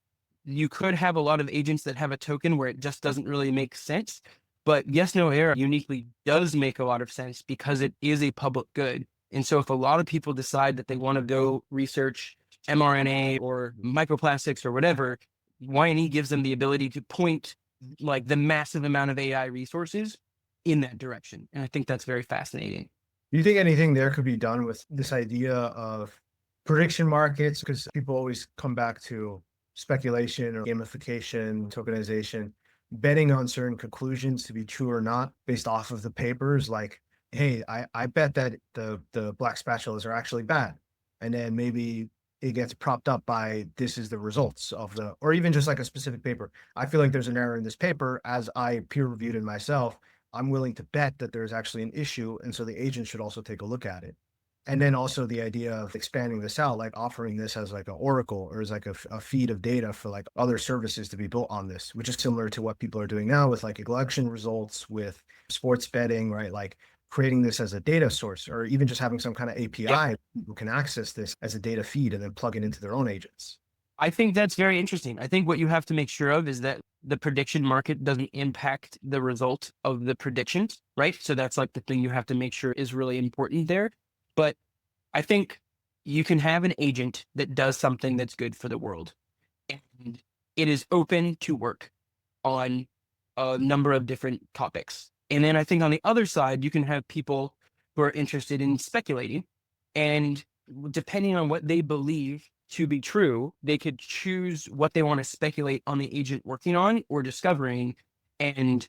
you could have a lot of agents that have a token where it just doesn't really make sense. But YesNoError uniquely does make a lot of sense because it is a public good. And so if a lot of people decide that they want to go research mRNA or microplastics or whatever, Y&E gives them the ability to point like the massive amount of AI resources in that direction. And I think that's very fascinating. Do you think anything there could be done with this idea of prediction markets? Because people always come back to speculation or gamification, tokenization, betting on certain conclusions to be true or not based off of the papers. Like, hey, I bet that the black spatulas are actually bad. And then maybe it gets propped up by this is the results of the, or even just like a specific paper. I feel like there's an error in this paper. As I peer reviewed it myself, I'm willing to bet that there's actually an issue. And so the agent should also take a look at it. And then also the idea of expanding this out, like offering this as like an oracle or as like a feed of data for like other services to be built on this, which is similar to what people are doing now with like election results, with sports betting, right? Like creating this as a data source, or even just having some kind of API, people can access this as a data feed and then plug it into their own agents. I think that's very interesting. I think what you have to make sure of is that the prediction market doesn't impact the result of the predictions, right? So that's like the thing you have to make sure is really important there. But I think you can have an agent that does something that's good for the world, and it is open to work on a number of different topics. And then I think on the other side, you can have people who are interested in speculating, and depending on what they believe to be true, they could choose what they want to speculate on the agent working on or discovering. And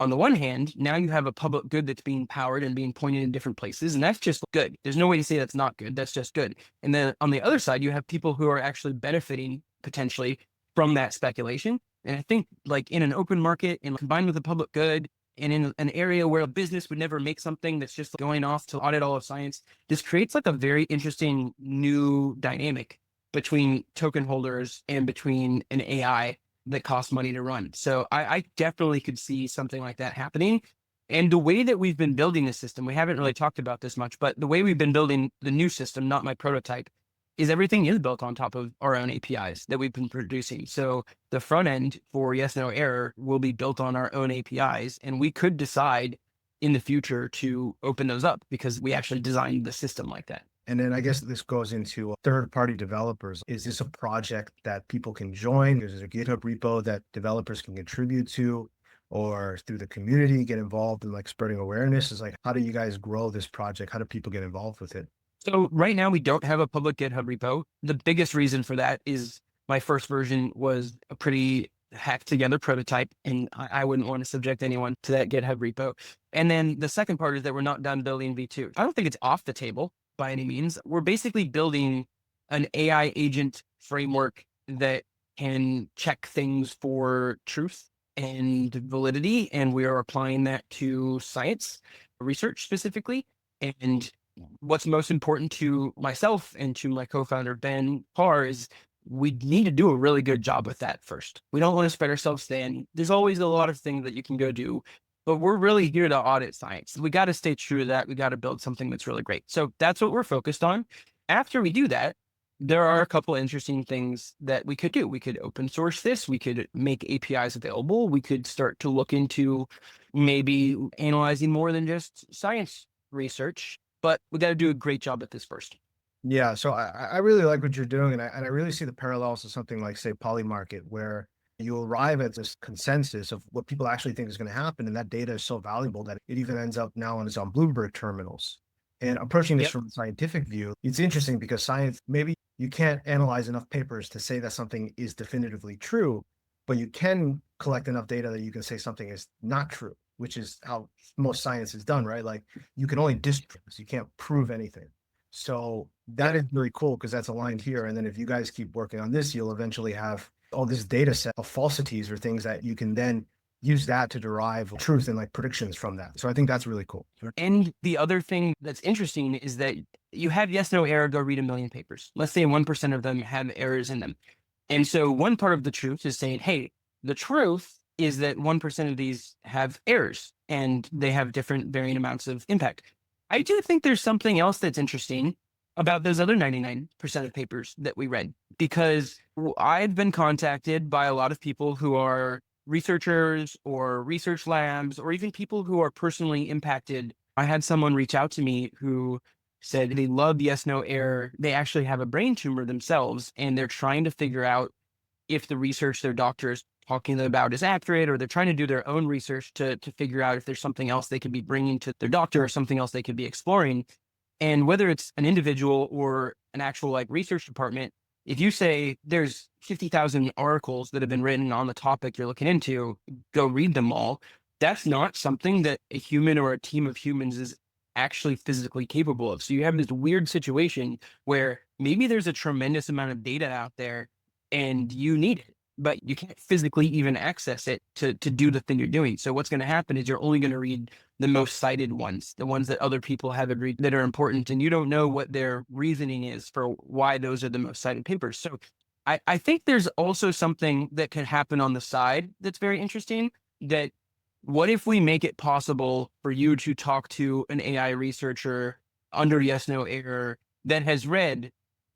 on the one hand, now you have a public good that's being powered and being pointed in different places, and that's just good. There's no way to say that's not good. That's just good. And then on the other side, you have people who are actually benefiting potentially from that speculation. And I think like in an open market and combined with the public good and in an area where a business would never make something that's just going off to audit all of science, this creates like a very interesting new dynamic between token holders and between an AI that costs money to run. So I definitely could see something like that happening. And the way that we've been building the system, we haven't really talked about this much, but the way we've been building the new system, not my prototype, is everything is built on top of our own APIs that we've been producing. So the front end for YesNoError will be built on our own APIs, and we could decide in the future to open those up because we actually designed the system like that. And then I guess this goes into third-party developers. Is this a project that people can join? Is it a GitHub repo that developers can contribute to, or through the community get involved in like spreading awareness? Is like, how do you guys grow this project? How do people get involved with it? So right now we don't have a public GitHub repo. The biggest reason for that is my first version was a pretty hacked together prototype, and I wouldn't want to subject anyone to that GitHub repo. And then the second part is that we're not done building V2. I don't think it's off the table by any means. We're basically building an AI agent framework that can check things for truth and validity. And we are applying that to science research specifically. And what's most important to myself and to my co-founder, Ben Parr, is we need to do a really good job with that first. We don't want to spread ourselves thin. There's always a lot of things that you can go do, but we're really here to audit science. We got to stay true to that. We got to build something that's really great. So that's what we're focused on. After we do that, there are a couple of interesting things that we could do. We could open source this. We could make APIs available. We could start to look into maybe analyzing more than just science research, but we got to do a great job at this first. Yeah, so I really like what you're doing, and I really see the parallels to something like, say, Polymarket, where you arrive at this consensus of what people actually think is going to happen, and that data is so valuable that it even ends up now on Bloomberg terminals. And approaching this from a scientific view, it's interesting because science, maybe you can't analyze enough papers to say that something is definitively true, but you can collect enough data that you can say something is not true, which is how most science is done, right? Like you can only disprove, you can't prove anything. So that is really cool because that's aligned here. And then if you guys keep working on this, you'll eventually have all this data set of falsities or things that you can then use that to derive truth and like predictions from that. So I think that's really cool. And the other thing that's interesting is that you have yes, no error, go read a million papers. Let's say 1% of them have errors in them. And so one part of the truth is saying, hey, the truth is that 1% of these have errors and they have different varying amounts of impact. I do think there's something else that's interesting about those other 99% of papers that we read, because I've been contacted by a lot of people who are researchers or research labs, or even people who are personally impacted. I had someone reach out to me who said they love yes, no error. They actually have a brain tumor themselves, and they're trying to figure out if the research their doctor is talking about is accurate, or they're trying to do their own research to figure out if there's something else they could be bringing to their doctor or something else they could be exploring. And whether it's an individual or an actual like research department, if you say there's 50,000 articles that have been written on the topic you're looking into, go read them all. That's not something that a human or a team of humans is actually physically capable of. So you have this weird situation where maybe there's a tremendous amount of data out there and you need it, but you can't physically even access it to do the thing you're doing. So what's going to happen is you're only going to read the most cited ones, the ones that other people have agreed that are important, and you don't know what their reasoning is for why those are the most cited papers. So I think there's also something that could happen on the side that's very interesting, that what if we make it possible for you to talk to an AI researcher under yes, no error that has read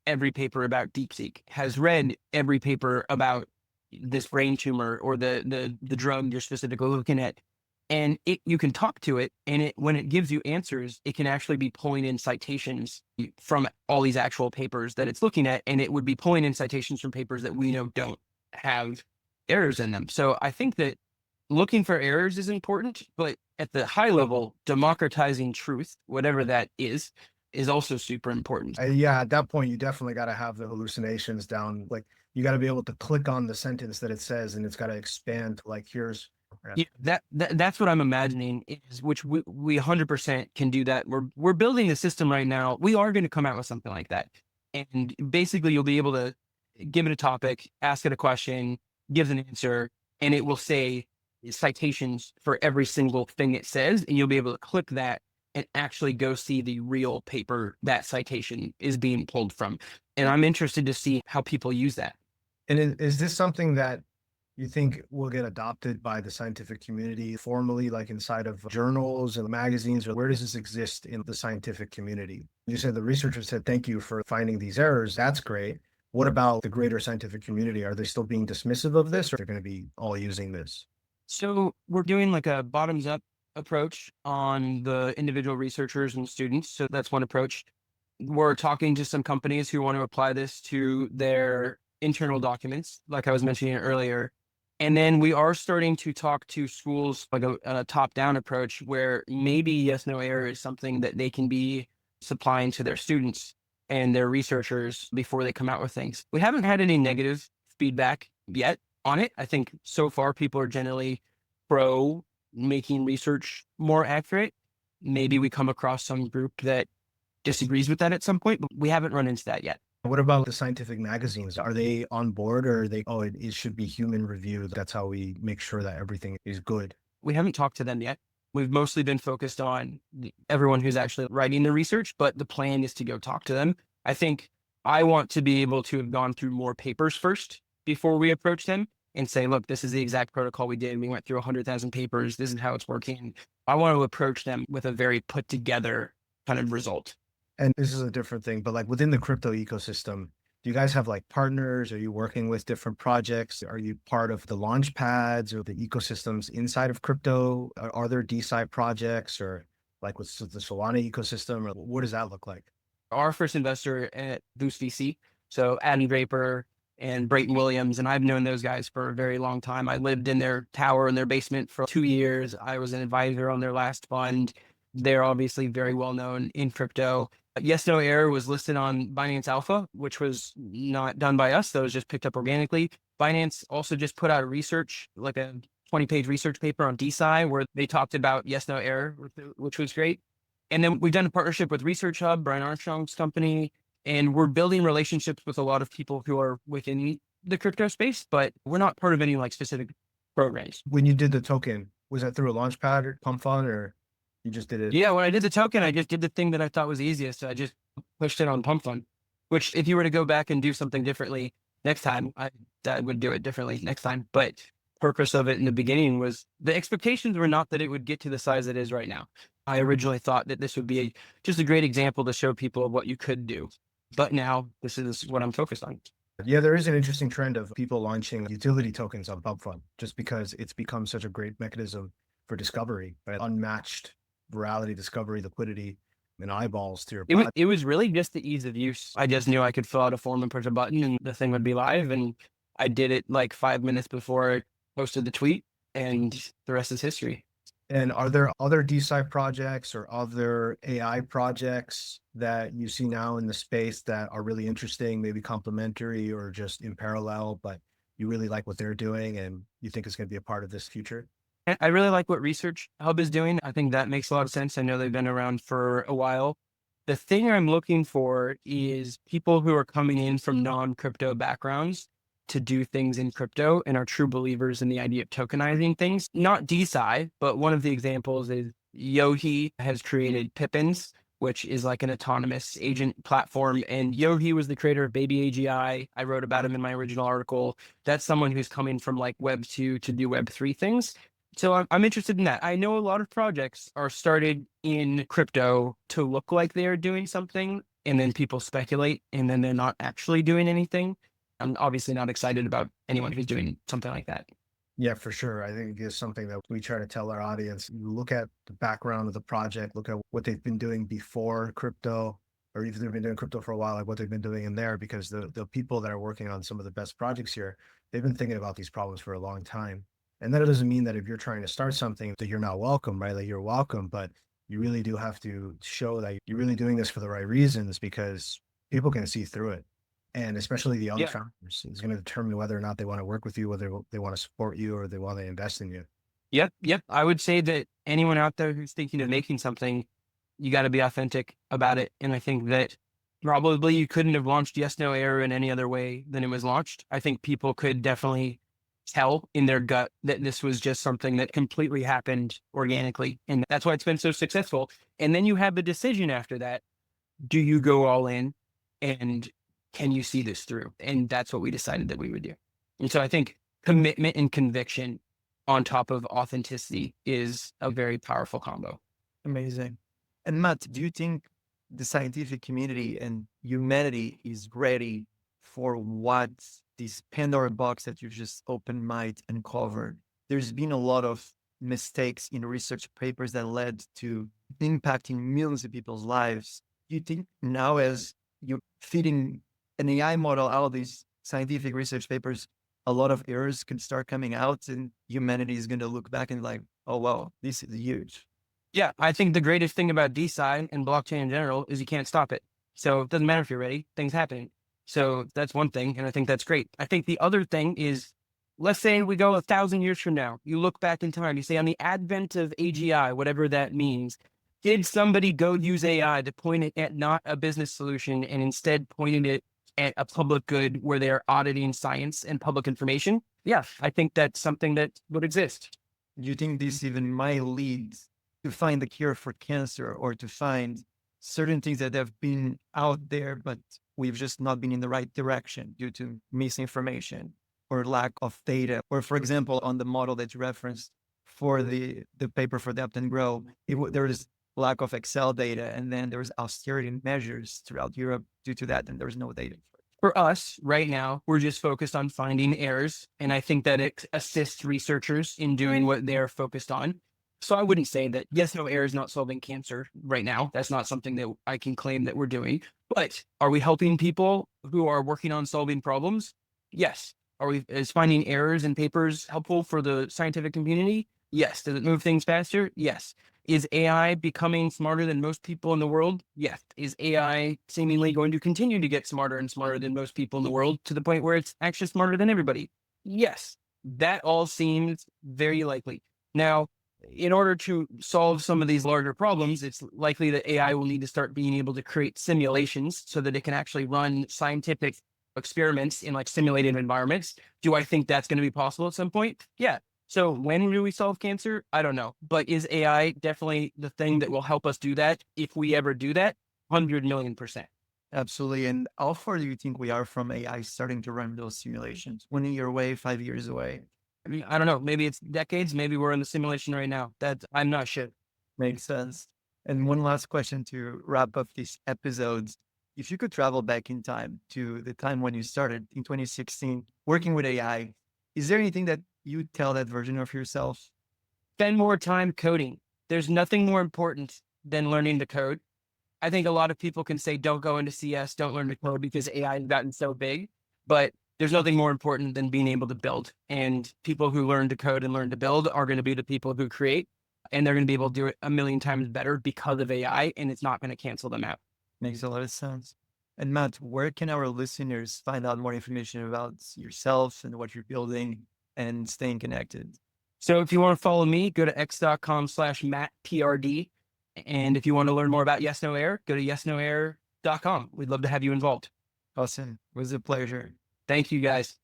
every paper about DeepSeek, has read every paper about this brain tumor or the drug you're specifically looking at, and you can talk to it, and when it gives you answers, it can actually be pulling in citations from all these actual papers that it's looking at, and it would be pulling in citations from papers that we know don't have errors in them. So I think that looking for errors is important, but at the high level, democratizing truth, whatever that is also super important. Yeah, at that point, you definitely got to have the hallucinations down. Like you got to be able to click on the sentence that it says, and it's got to expand to like, here's. Yeah, that's what I'm imagining, is which we 100% can do that. We're building a system right now. We are going to come out with something like that. And basically you'll be able to give it a topic, ask it a question, gives an answer, and it will say citations for every single thing it says. And you'll be able to click that and actually go see the real paper that citation is being pulled from. And I'm interested to see how people use that. And is this something that you think will get adopted by the scientific community formally, like inside of journals and magazines, or where does this exist in the scientific community? You said the researchers said, thank you for finding these errors. That's great. What about the greater scientific community? Are they still being dismissive of this, or they're going to be all using this? So we're doing like a bottoms up approach on the individual researchers and students. So that's one approach. We're talking to some companies who want to apply this to their internal documents, like I was mentioning earlier. And then we are starting to talk to schools like a top-down approach, where maybe yes, no error is something that they can be supplying to their students and their researchers before they come out with things. We haven't had any negative feedback yet on it. I think so far people are generally pro making research more accurate. Maybe we come across some group that disagrees with that at some point, but we haven't run into that yet. What about the scientific magazines? Are they on board, or are they, oh, it should be human reviewed? That's how we make sure that everything is good. We haven't talked to them yet. We've mostly been focused on everyone who's actually writing the research, but the plan is to go talk to them. I think I want to be able to have gone through more papers first before we approach them and say, look, this is the exact protocol we did. We went through 100,000 papers. This is how it's working. I want to approach them with a very put together kind of result. And this is a different thing, but like within the crypto ecosystem, do you guys have like partners? Are you working with different projects? Are you part of the launch pads or the ecosystems inside of crypto? Are there DeSci projects, or like with the Solana ecosystem, or what does that look like? Our first investor at Boost VC, so Adam Draper and Brayton Williams, and I've known those guys for a very long time. I lived in their tower in their basement for 2 years. I was an advisor on their last fund. They're obviously very well known in crypto. YesNoError was listed on Binance Alpha, which was not done by us. That was just picked up organically. Binance also just put out a research, like a 20-page research paper on DeSci, where they talked about YesNoError, which was great. And then we've done a partnership with Research Hub, Brian Armstrong's company, and we're building relationships with a lot of people who are within the crypto space, but we're not part of any like specific programs. When you did the token, was that through a launchpad or pump fund, or you just did it? Yeah, when I did the token, I just did the thing that I thought was easiest. I just pushed it on Pump Fund, which if you were to go back and do something differently next time, I would do it differently next time. But purpose of it in the beginning was the expectations were not that it would get to the size it is right now. I originally thought that this would be just a great example to show people of what you could do. But now this is what I'm focused on. Yeah, there is an interesting trend of people launching utility tokens on pump fund just because it's become such a great mechanism for discovery, right? Unmatched virality, discovery, liquidity, and eyeballs to your platform. It was really just the ease of use. I just knew I could fill out a form and push a button and the thing would be live. And I did it like 5 minutes before I posted the tweet, and the rest is history. And are there other DeSci projects or other AI projects that you see now in the space that are really interesting, maybe complementary or just in parallel, but you really like what they're doing and you think it's going to be a part of this future? And I really like what Research Hub is doing. I think that makes a lot of sense. I know they've been around for a while. The thing I'm looking for is people who are coming in from non-crypto backgrounds to do things in crypto and are true believers in the idea of tokenizing things. Not DeSci, but one of the examples is Yohi has created Pippins, which is like an autonomous agent platform. And Yohi was the creator of Baby AGI. I wrote about him in my original article. That's someone who's coming from like Web 2 to do Web 3 things. So I'm interested in that. I know a lot of projects are started in crypto to look like they are doing something, and then people speculate, and then they're not actually doing anything. I'm obviously not excited about anyone who's doing something like that. Yeah, for sure. I think it's something that we try to tell our audience. You look at the background of the project, look at what they've been doing before crypto, or if they've been doing crypto for a while, like what they've been doing in there, because the people that are working on some of the best projects here, they've been thinking about these problems for a long time. And that doesn't mean that if you're trying to start something that you're not welcome, right? Like you're welcome, but you really do have to show that you're really doing this for the right reasons because people can see through it. And especially the other founders is going to determine whether or not they want to work with you, whether they want to support you or they want to invest in you. Yep. I would say that anyone out there who's thinking of making something, you got to be authentic about it. And I think that probably you couldn't have launched YesNoError in any other way than it was launched. I think people could definitely tell in their gut that this was just something that completely happened organically. And that's why it's been so successful. And then you have the decision after that. Do you go all in, and can you see this through? And that's what we decided that we would do. And so I think commitment and conviction on top of authenticity is a very powerful combo. Amazing. And Matt, do you think the scientific community and humanity is ready for what this Pandora box that you just opened might uncover? There's been a lot of mistakes in research papers that led to impacting millions of people's lives. Do you think now, as you're feeding an AI model out of these scientific research papers, a lot of errors could start coming out and humanity is going to look back and like, oh, wow, this is huge? Yeah, I think the greatest thing about DeSci and blockchain in general is you can't stop it. So it doesn't matter if you're ready, things happen. So that's one thing. And I think that's great. I think the other thing is, let's say we go 1,000 years from now, you look back in time, you say on the advent of AGI, whatever that means, did somebody go use AI to point it at not a business solution and instead pointed it at a public good where they're auditing science and public information? Yeah, I think that's something that would exist. Do you think this even might lead to find the cure for cancer or to find certain things that have been out there, but we've just not been in the right direction due to misinformation or lack of data? Or for example, on the model that you referenced for the paper for Depth and Grow, there is lack of Excel data, and then there was austerity measures throughout Europe due to that, and there's no data. For us right now, we're just focused on finding errors. And I think that it assists researchers in doing what they're focused on. So I wouldn't say that YesNoError is not solving cancer right now. That's not something that I can claim that we're doing. But are we helping people who are working on solving problems? Yes. Is finding errors in papers helpful for the scientific community? Yes. Does it move things faster? Yes. Is AI becoming smarter than most people in the world? Yes. Is AI seemingly going to continue to get smarter and smarter than most people in the world to the point where it's actually smarter than everybody? Yes. That all seems very likely. Now, in order to solve some of these larger problems, it's likely that AI will need to start being able to create simulations so that it can actually run scientific experiments in like simulated environments. Do I think that's going to be possible at some point? Yeah. So when will we solve cancer? I don't know. But is AI definitely the thing that will help us do that? If we ever do that, 100,000,000%. Absolutely. And how far do you think we are from AI starting to run those simulations? 1 year away, 5 years away? I mean, I don't know. Maybe it's decades. Maybe we're in the simulation right now. I'm not sure. Makes sense. And one last question to wrap up these episodes. If you could travel back in time to the time when you started in 2016 working with AI, is there anything that you tell that version of yourself? Spend more time coding. There's nothing more important than learning to code. I think a lot of people can say, don't go into CS, don't learn to code because AI has gotten so big. But there's nothing more important than being able to build. And people who learn to code and learn to build are going to be the people who create. And they're going to be able to do it a million times better because of AI. And it's not going to cancel them out. Makes a lot of sense. And Matt, where can our listeners find out more information about yourself and what you're building and staying connected? So if you want to follow me, go to x.com/MattPRD. And if you want to learn more about YesNoError, go to YesNoError.com. We'd love to have you involved. Awesome. It was a pleasure. Thank you, guys.